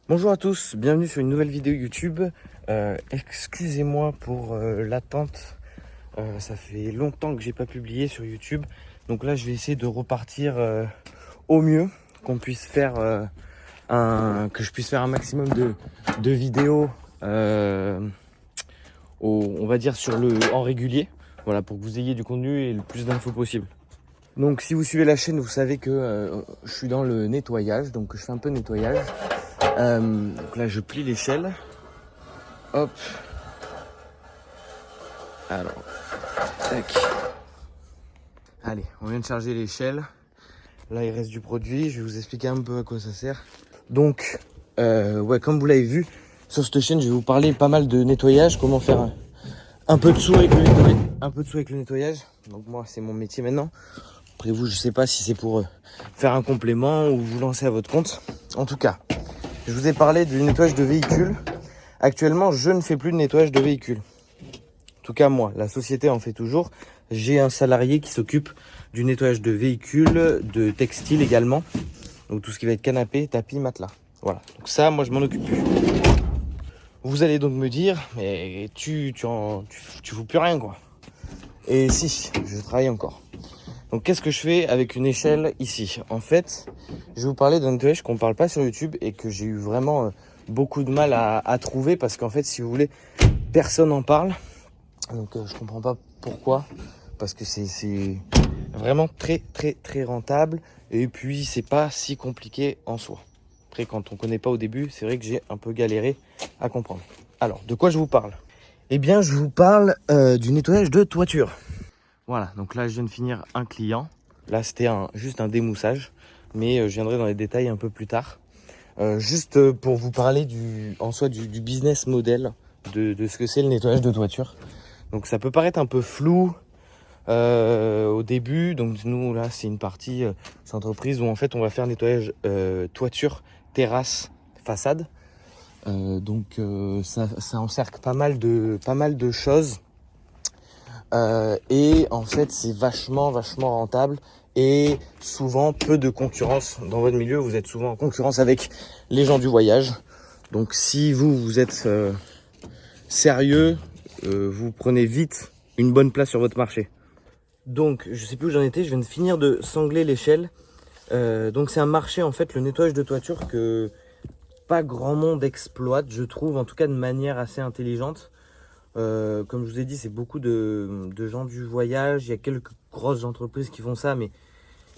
Bonjour à tous, bienvenue sur une nouvelle vidéo YouTube. Excusez-moi pour l'attente, ça fait longtemps que j'ai pas publié sur YouTube. Donc là je vais essayer de repartir au mieux, qu'on puisse faire que je puisse faire un maximum de vidéos on va dire en régulier. Voilà, pour que vous ayez du contenu et le plus d'infos possible. Donc si vous suivez la chaîne, vous savez que je suis dans le nettoyage, donc je fais un peu de nettoyage. Donc là je plie l'échelle. Hop. Alors. Tac. Allez, on vient de charger l'échelle. Là il reste du produit. Je vais vous expliquer un peu à quoi ça sert. Donc, ouais, comme vous l'avez vu, sur cette chaîne, je vais vous parler pas mal de nettoyage. Comment faire un peu de sous avec le nettoyage. Un peu de sous avec le nettoyage. Donc moi c'est mon métier maintenant. Après vous, je sais pas si c'est pour faire un complément ou vous lancer à votre compte. En tout cas, je vous ai parlé du nettoyage de véhicules. Actuellement, je ne fais plus de nettoyage de véhicules. En tout cas, moi, la société en fait toujours. J'ai un salarié qui s'occupe du nettoyage de véhicules, de textiles également. Donc tout ce qui va être canapé, tapis, matelas. Voilà. Donc ça, moi, je m'en occupe plus. Vous allez donc me dire, mais tu fous plus rien, quoi. Et si, je travaille encore. Donc qu'est-ce que je fais avec une échelle ici? En fait, je vais vous parler d'un nettoyage qu'on ne parle pas sur YouTube et que j'ai eu vraiment beaucoup de mal à trouver parce qu'en fait, si vous voulez, personne n'en parle. Donc je comprends pas pourquoi. Parce que c'est vraiment très rentable. Et puis c'est pas si compliqué en soi. Après, quand on connaît pas au début, c'est vrai que j'ai un peu galéré à comprendre. Alors, de quoi je vous parle? Eh bien, je vous parle du nettoyage de toiture. Voilà, donc là je viens de finir un client. Là c'était juste un démoussage, mais je viendrai dans les détails un peu plus tard. Juste pour vous parler du business model de ce que c'est le nettoyage de toiture. Donc ça peut paraître un peu flou au début. Donc nous là c'est une partie cette entreprise où en fait on va faire nettoyage toiture, terrasse, façade. Donc ça encercle pas mal de choses. Et en fait c'est vachement rentable et souvent peu de concurrence dans votre milieu. Vous êtes souvent en concurrence avec les gens du voyage. Donc si vous êtes sérieux, vous prenez vite une bonne place sur votre marché. Donc je sais plus où j'en étais, je viens de finir de sangler l'échelle. Donc c'est un marché en fait, le nettoyage de toiture, que pas grand monde exploite, je trouve, en tout cas de manière assez intelligente. Comme je vous ai dit, c'est beaucoup de gens du voyage. Il y a quelques grosses entreprises qui font ça, mais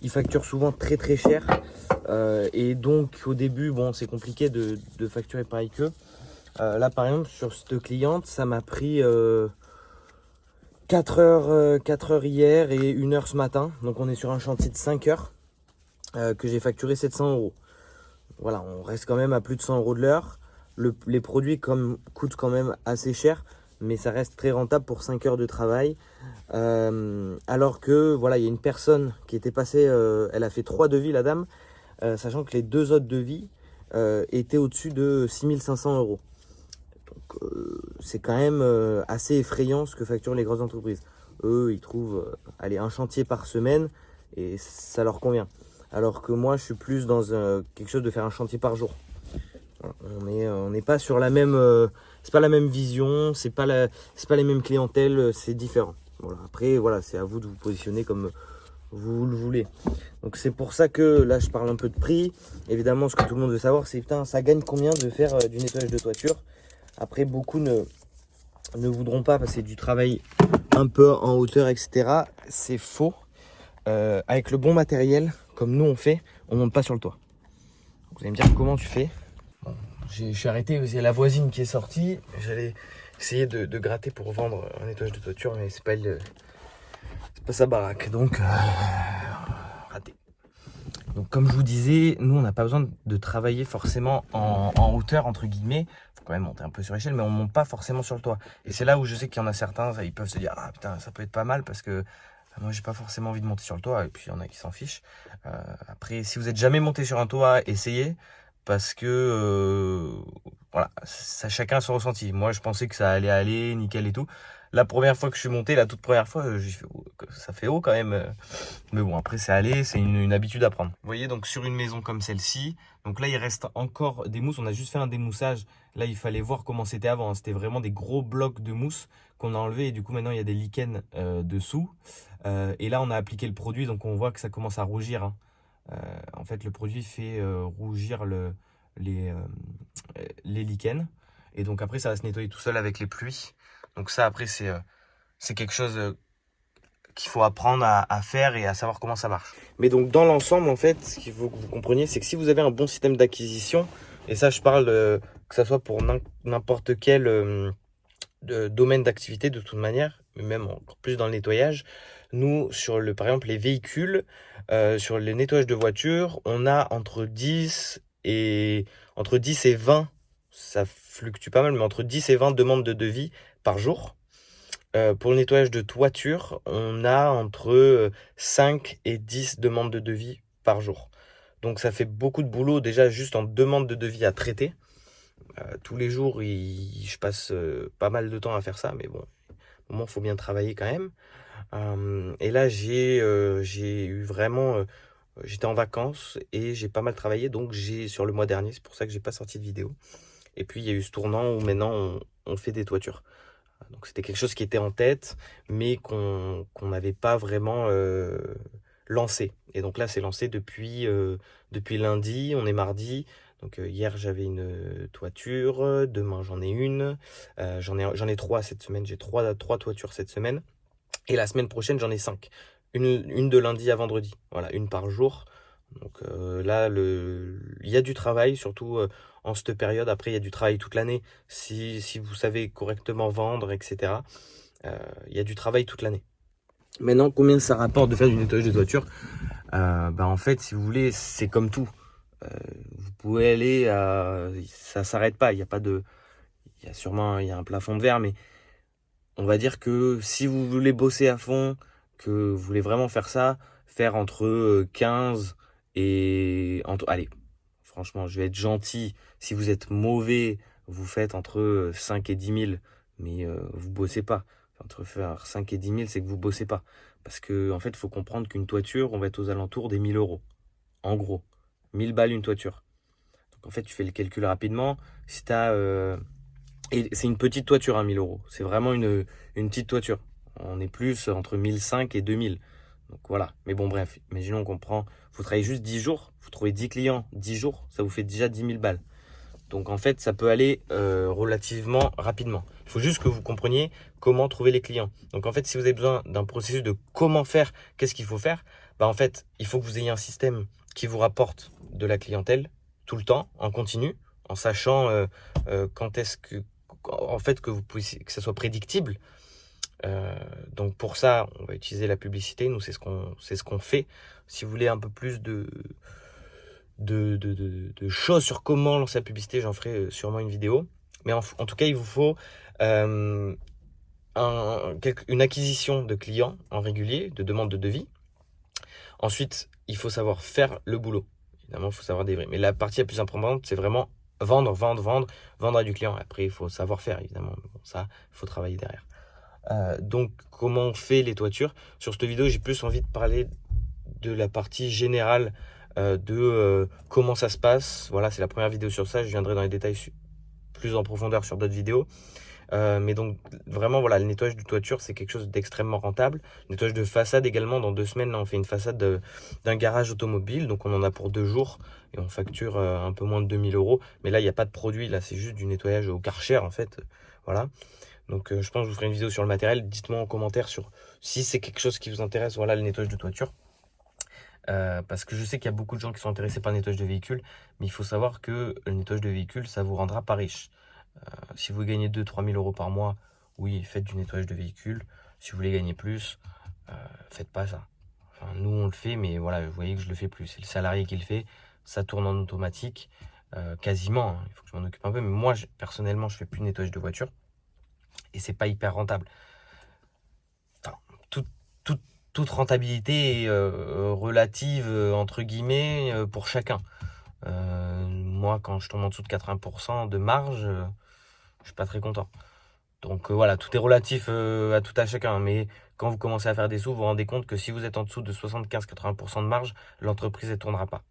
ils facturent souvent très cher. Et donc au début, bon, c'est compliqué de facturer pareil qu'eux. Là par exemple, sur cette cliente, ça m'a pris 4 heures hier et 1 heure ce matin. Donc on est sur un chantier de 5 heures que j'ai facturé 700 €. Voilà, on reste quand même à plus de 100 € de l'heure. Les produits coûtent quand même assez cher, mais ça reste très rentable pour 5 heures de travail. Alors que voilà, il y a une personne qui était passée, elle a fait 3 devis, la dame, sachant que les 2 autres devis étaient au-dessus de 6500 €. Donc c'est quand même assez effrayant ce que facturent les grosses entreprises. Eux, ils trouvent allez, un chantier par semaine et ça leur convient. Alors que moi, je suis plus dans quelque chose de faire un chantier par jour. Voilà, on n'est pas sur la même, c'est pas la même vision, c'est pas les mêmes clientèles, c'est différent. Voilà. Après, voilà, c'est à vous de vous positionner comme vous le voulez. Donc c'est pour ça que là, je parle un peu de prix. Évidemment, ce que tout le monde veut savoir, c'est putain, ça gagne combien de faire du nettoyage de toiture? Après, beaucoup ne voudront pas passer du travail un peu en hauteur, etc. C'est faux. Avec le bon matériel, comme nous on fait, on monte pas sur le toit. Vous allez me dire comment tu fais. Bon, je suis arrêté, c'est la voisine qui est sortie. J'allais essayer de gratter pour vendre un nettoyage de toiture, mais c'est pas sa baraque, donc raté. Donc comme je vous disais, nous on n'a pas besoin de travailler forcément en hauteur entre guillemets. Faut quand même monter un peu sur l'échelle, mais on monte pas forcément sur le toit. Et c'est là où je sais qu'il y en a certains, ils peuvent se dire ah putain ça peut être pas mal parce que moi j'ai pas forcément envie de monter sur le toit, et puis il y en a qui s'en fichent. Après, si vous êtes jamais monté sur un toit, essayez, parce que voilà, chacun a son ressenti. Moi je pensais que ça allait aller nickel et tout. la première fois que je suis monté, la toute première fois, j'ai fait, oh, ça fait haut quand même. Mais bon, après, c'est allé, c'est une habitude à prendre. Vous voyez, donc sur une maison comme celle-ci, donc là, il reste encore des mousses. On a juste fait un démoussage. Là, il fallait voir comment c'était avant. C'était vraiment des gros blocs de mousse qu'on a enlevés. Et du coup, maintenant, il y a des lichens dessous. Et là, on a appliqué le produit, donc on voit que ça commence à rougir. Hein. En fait, le produit fait rougir les, les lichens. Et donc après, ça va se nettoyer tout seul avec les pluies. Donc ça, après, c'est quelque chose qu'il faut apprendre à faire et à savoir comment ça marche. Mais donc dans l'ensemble, en fait, ce qu'il faut que vous compreniez, c'est que si vous avez un bon système d'acquisition, et ça je parle que ça soit pour n'importe quel domaine d'activité de toute manière, mais même encore plus dans le nettoyage, nous, par exemple, les véhicules, sur le nettoyage de voitures, on a entre 10 et 20, ça fluctue pas mal, mais entre 10 et 20 demandes de devis par jour. Pour le nettoyage de toiture, on a entre 5 et 10 demandes de devis par jour. Donc ça fait beaucoup de boulot déjà juste en demande de devis à traiter. Tous les jours, je passe pas mal de temps à faire ça, mais bon, au moment il faut bien travailler quand même. Et là, j'ai eu vraiment... j'étais en vacances et j'ai pas mal travaillé, donc sur le mois dernier, c'est pour ça que j'ai pas sorti de vidéo. Et puis il y a eu ce tournant où maintenant on fait des toitures. Donc c'était quelque chose qui était en tête, mais qu'on n'avait pas vraiment lancé. Et donc là, c'est lancé depuis lundi, on est mardi. Donc hier, j'avais une toiture, demain, j'en ai une. J'en ai 3 cette semaine, j'ai trois toitures cette semaine. Et la semaine prochaine, j'en ai 5. Une de lundi à vendredi. Voilà, une par jour. Donc là, il y a du travail, surtout en cette période. Après, il y a du travail toute l'année. Si vous savez correctement vendre, etc., il y a du travail toute l'année. Maintenant, combien ça rapporte de faire du nettoyage de toiture? En fait, si vous voulez, c'est comme tout. Vous pouvez aller, ça s'arrête pas. Il y a pas de, il y a sûrement, il y a un plafond de verre, mais on va dire que si vous voulez bosser à fond, que vous voulez vraiment faire ça, faire entre 15 et... allez, franchement, je vais être gentil. Si vous êtes mauvais, vous faites entre 5 et 10 000, mais vous bossez pas. Entre faire 5 et 10 000, c'est que vous bossez pas. Parce que en fait, il faut comprendre qu'une toiture, on va être aux alentours des 1 000 euros. En gros, 1 000 balles une toiture. Donc en fait, tu fais le calcul rapidement. Si tu as... et c'est une petite toiture, 1 000 euros. C'est vraiment une petite toiture. On est plus entre 1 500 et 2 000. Donc voilà. Mais bon, bref, imaginons qu'on prend. Vous travaillez juste 10 jours. Vous trouvez 10 clients, 10 jours. Ça vous fait déjà 10 000 balles. Donc en fait, ça peut aller relativement rapidement. Il faut juste que vous compreniez comment trouver les clients. Donc en fait, si vous avez besoin d'un processus de comment faire, qu'est-ce qu'il faut faire, en fait, il faut que vous ayez un système qui vous rapporte de la clientèle tout le temps, en continu, en sachant quand est-ce que, en fait, que ça soit prédictible. Donc pour ça, on va utiliser la publicité. Nous, c'est ce qu'on fait. Si vous voulez un peu plus de choses sur comment lancer la publicité, j'en ferai sûrement une vidéo. Mais en tout cas, il vous faut une acquisition de clients en régulier, de demande de devis. Ensuite, il faut savoir faire le boulot. Évidemment, il faut savoir délivrer. Mais la partie la plus importante, c'est vraiment vendre à du client. Après, il faut savoir faire, évidemment. Bon, ça, il faut travailler derrière. Donc, comment on fait les toitures? Sur cette vidéo, j'ai plus envie de parler de la partie générale de comment ça se passe. Voilà, c'est la première vidéo sur ça. Je viendrai dans les détails plus en profondeur sur d'autres vidéos. Mais donc vraiment voilà, le nettoyage de toiture, c'est quelque chose d'extrêmement rentable. Le nettoyage de façade également, dans 2 semaines, là, on fait une façade d'un garage automobile. Donc on en a pour 2 jours et on facture un peu moins de 2 000 euros. Mais là, il n'y a pas de produit, là c'est juste du nettoyage au Karcher en fait. Voilà. Donc je pense que je vous ferai une vidéo sur le matériel. Dites-moi en commentaire sur si c'est quelque chose qui vous intéresse, voilà, le nettoyage de toiture. Parce que je sais qu'il y a beaucoup de gens qui sont intéressés par le nettoyage de véhicules, mais il faut savoir que le nettoyage de véhicules, ça vous rendra pas riche. Si vous gagnez 2-3 000 euros par mois, oui, faites du nettoyage de véhicules. Si vous voulez gagner plus, faites pas ça. Enfin, nous, on le fait, mais voilà, vous voyez que je le fais plus. C'est le salarié qui le fait, ça tourne en automatique, quasiment. Hein. Il faut que je m'en occupe un peu, mais moi, personnellement, je fais plus de nettoyage de voiture et c'est pas hyper rentable. Enfin, toute rentabilité est relative, entre guillemets, pour chacun. Moi, quand je tombe en dessous de 80% de marge, je suis pas très content. Donc voilà, tout est relatif à tout à chacun. Mais quand vous commencez à faire des sous, vous vous rendez compte que si vous êtes en dessous de 75-80% de marge, l'entreprise ne tournera pas.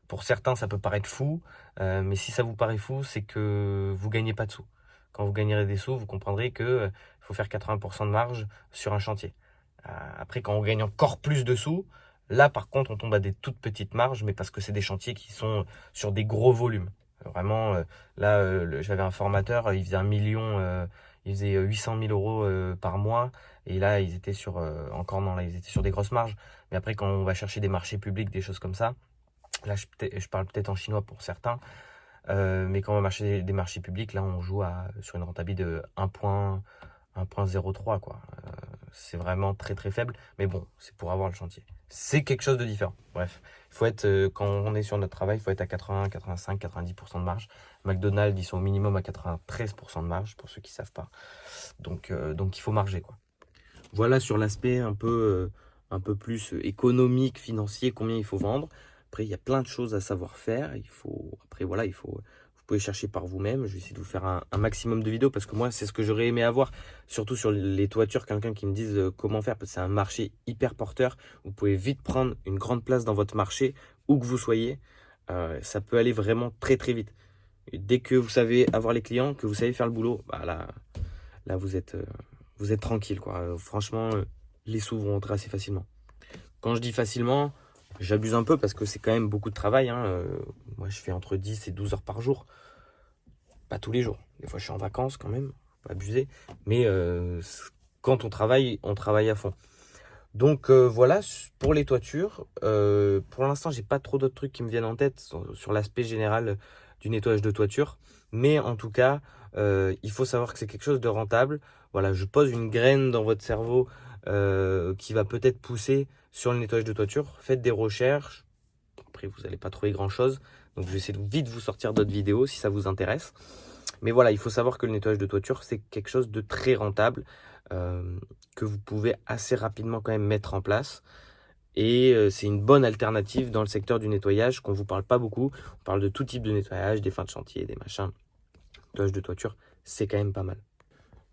Pour certains, ça peut paraître fou, mais si ça vous paraît fou, c'est que vous ne gagnez pas de sous. Quand vous gagnerez des sous, vous comprendrez qu'il faut faire 80% de marge sur un chantier. Après, quand on gagne encore plus de sous, là par contre, on tombe à des toutes petites marges, mais parce que c'est des chantiers qui sont sur des gros volumes. Vraiment, là, j'avais un formateur, il faisait 1 million, il faisait 800 000 euros par mois. Et là, ils étaient sur, encore non, là, ils étaient sur des grosses marges. Mais après, quand on va chercher des marchés publics, des choses comme ça, là, je parle peut-être en chinois pour certains, mais quand on va chercher des marchés publics, là, on joue sur une rentabilité de 1,03, quoi. C'est vraiment très très faible, mais bon, c'est pour avoir le chantier. C'est quelque chose de différent. Bref, il faut être, quand on est sur notre travail, il faut être à 80, 85, 90% de marge. McDonald's, ils sont au minimum à 93% de marge, pour ceux qui ne savent pas. Donc il faut marger, quoi. Voilà sur l'aspect un peu plus économique, financier, combien il faut vendre. Après, il y a plein de choses à savoir faire. Vous pouvez chercher par vous-même. Je vais essayer de vous faire un maximum de vidéos parce que moi, c'est ce que j'aurais aimé avoir, surtout sur les toitures, quelqu'un qui me dise comment faire, parce que c'est un marché hyper porteur. Vous pouvez vite prendre une grande place dans votre marché, où que vous soyez. Ça peut aller vraiment très très vite. Et dès que vous savez avoir les clients, que vous savez faire le boulot, bah là vous êtes tranquille, quoi. Franchement, les sous vont rentrer assez facilement. Quand je dis facilement, j'abuse un peu parce que c'est quand même beaucoup de travail, hein. Moi, je fais entre 10 et 12 heures par jour. Pas tous les jours. Des fois, je suis en vacances quand même, faut pas abuser. Mais quand on travaille à fond. Donc voilà, pour les toitures. Pour l'instant, j'ai pas trop d'autres trucs qui me viennent en tête sur l'aspect général du nettoyage de toiture. Mais en tout cas, il faut savoir que c'est quelque chose de rentable. Voilà, je pose une graine dans votre cerveau qui va peut-être pousser sur le nettoyage de toiture. Faites des recherches. Après, vous n'allez pas trouver grand-chose. Donc, je vais essayer de vite vous sortir d'autres vidéos si ça vous intéresse. Mais voilà, il faut savoir que le nettoyage de toiture, c'est quelque chose de très rentable que vous pouvez assez rapidement quand même mettre en place. Et c'est une bonne alternative dans le secteur du nettoyage qu'on ne vous parle pas beaucoup. On parle de tout type de nettoyage, des fins de chantier, des machins. Le nettoyage de toiture, c'est quand même pas mal.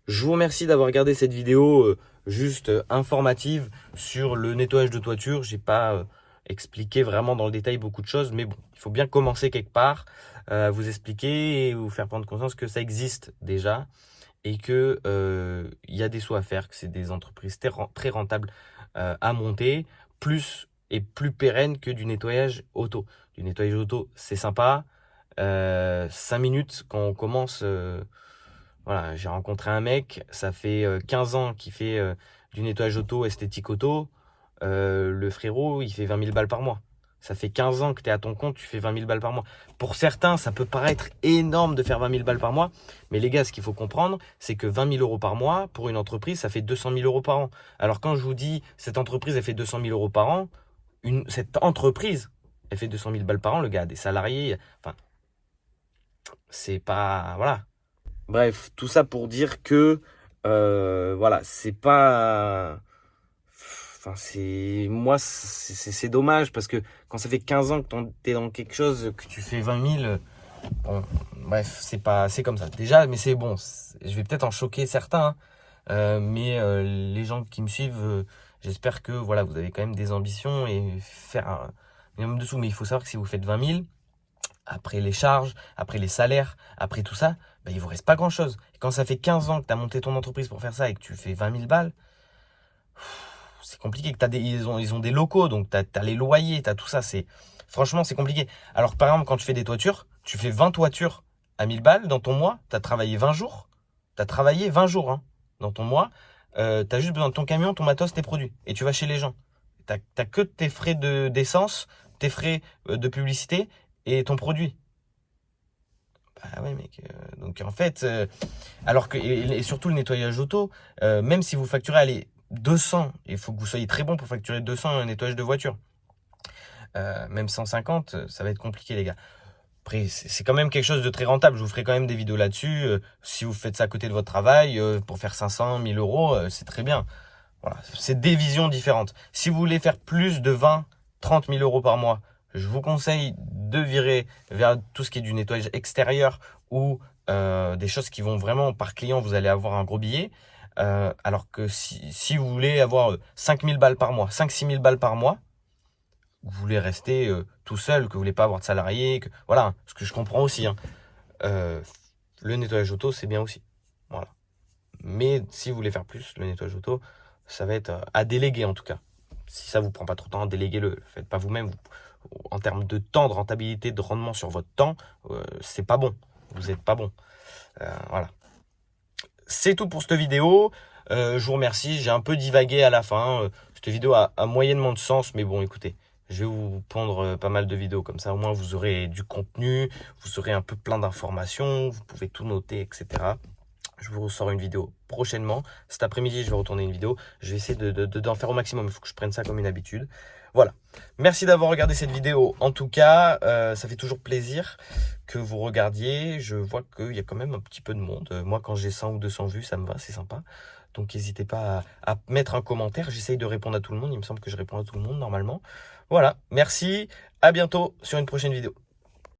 Je vous remercie d'avoir regardé cette vidéo juste informative sur le nettoyage de toiture. J'ai pas expliqué vraiment dans le détail beaucoup de choses, mais bon, il faut bien commencer quelque part, vous expliquer et vous faire prendre conscience que ça existe déjà et que il y a des sous à faire, que c'est des entreprises très rentables à monter, plus et plus pérennes que du nettoyage auto. Du nettoyage auto, c'est sympa. 5 minutes quand on commence. Voilà, j'ai rencontré un mec, ça fait 15 ans qu'il fait du nettoyage auto, esthétique auto. Le frérot, il fait 20 000 balles par mois. Ça fait 15 ans que tu es à ton compte, tu fais 20 000 balles par mois. Pour certains, ça peut paraître énorme de faire 20 000 balles par mois. Mais les gars, ce qu'il faut comprendre, c'est que 20 000 euros par mois, pour une entreprise, ça fait 200 000 euros par an. Alors quand je vous dis, cette entreprise, elle fait 200 000 euros par an, cette entreprise, elle fait 200 000 balles par an, le gars a des salariés. Enfin, c'est pas... Voilà. Bref, tout ça pour dire que, voilà, c'est pas... Enfin, c'est dommage parce que quand ça fait 15 ans que t'es dans quelque chose, que tu fais 20 000, bon, bref, c'est comme ça. Déjà, mais c'est bon, je vais peut-être en choquer certains, mais les gens qui me suivent, j'espère que, voilà, vous avez quand même des ambitions et faire un minimum de sous. Mais il faut savoir que si vous faites 20 000, après les charges, après les salaires, après tout ça, bah, il ne vous reste pas grand-chose. Et quand ça fait 15 ans que tu as monté ton entreprise pour faire ça et que tu fais 20 000 balles, c'est compliqué. Ils ont des locaux, donc tu as les loyers, tu as tout ça. Franchement, c'est compliqué. Alors, par exemple, quand tu fais des toitures, tu fais 20 toitures à 1000 balles dans ton mois. Tu as travaillé 20 jours. Tu as travaillé 20 jours hein, dans ton mois. Tu as juste besoin de ton camion, ton matos, tes produits. Et tu vas chez les gens. Tu n'as que tes frais d'essence, tes frais de publicité et ton produit. Bah ouais mec, donc en fait, alors que, et surtout le nettoyage auto, même si vous facturez, allez, 200, il faut que vous soyez très bon pour facturer 200 un nettoyage de voiture. Même 150, ça va être compliqué les gars. Après, c'est quand même quelque chose de très rentable, je vous ferai quand même des vidéos là-dessus. Si vous faites ça à côté de votre travail, pour faire 500, 1000 euros, c'est très bien. Voilà, c'est des visions différentes. Si vous voulez faire plus de 20, 30 000 euros par mois, je vous conseille de virer vers tout ce qui est du nettoyage extérieur ou des choses qui vont vraiment par client, vous allez avoir un gros billet. Alors que si vous voulez avoir 5 000 balles par mois, 5-6 000 balles par mois, vous voulez rester tout seul, que vous voulez pas avoir de salarié, voilà, ce que je comprends aussi. Hein. Le nettoyage auto, c'est bien aussi. Voilà. Mais si vous voulez faire plus, le nettoyage auto, ça va être à déléguer en tout cas. Si ça vous prend pas trop de temps, déléguez-le. Faites pas vous-même. En termes de temps, de rentabilité, de rendement sur votre temps, c'est pas bon. Vous n'êtes pas bon. Voilà. C'est tout pour cette vidéo. Je vous remercie. J'ai un peu divagué à la fin. Cette vidéo a moyennement de sens, mais bon, écoutez. Je vais vous pondre pas mal de vidéos comme ça. Au moins, vous aurez du contenu. Vous aurez un peu plein d'informations. Vous pouvez tout noter, etc. Je vous ressors une vidéo prochainement. Cet après-midi, je vais retourner une vidéo. Je vais essayer d'en faire au maximum. Il faut que je prenne ça comme une habitude. Voilà. Merci d'avoir regardé cette vidéo. En tout cas, ça fait toujours plaisir que vous regardiez. Je vois qu'il y a quand même un petit peu de monde. Moi, quand j'ai 100 ou 200 vues, ça me va, c'est sympa. Donc, n'hésitez pas à mettre un commentaire. J'essaye de répondre à tout le monde. Il me semble que je réponds à tout le monde normalement. Voilà. Merci. À bientôt sur une prochaine vidéo.